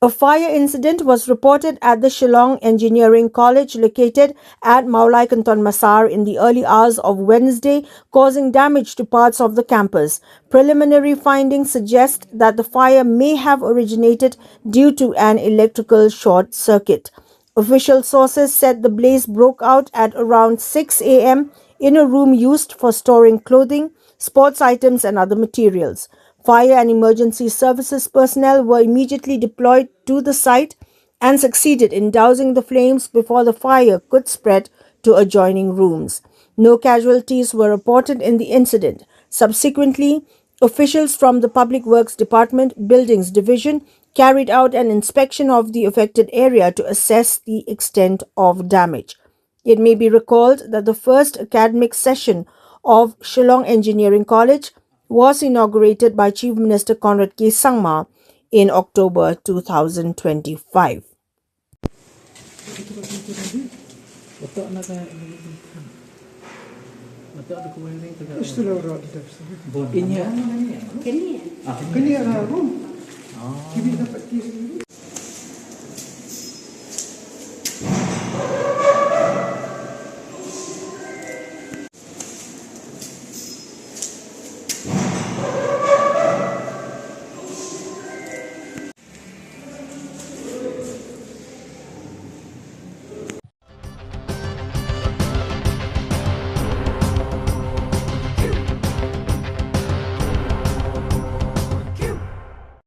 A fire incident was reported at the Shillong Engineering College located at Mawlai Kynton Massar in the early hours of Wednesday, causing damage to parts of the campus. Preliminary findings suggest that the fire may have originated due to an electrical short circuit. Official sources said the blaze broke out at around 6 a.m. in a room used for storing clothing, sports items and other materials. Fire and emergency services personnel were immediately deployed to the site and succeeded in dousing the flames before the fire could spread to adjoining rooms. No casualties were reported in the incident. Subsequently, officials from the Public Works Department Buildings Division carried out an inspection of the affected area to assess the extent of damage. It may be recalled that the first academic session of Shillong Engineering College was inaugurated by Chief Minister Conrad K. Sangma in October 2025. Kini room.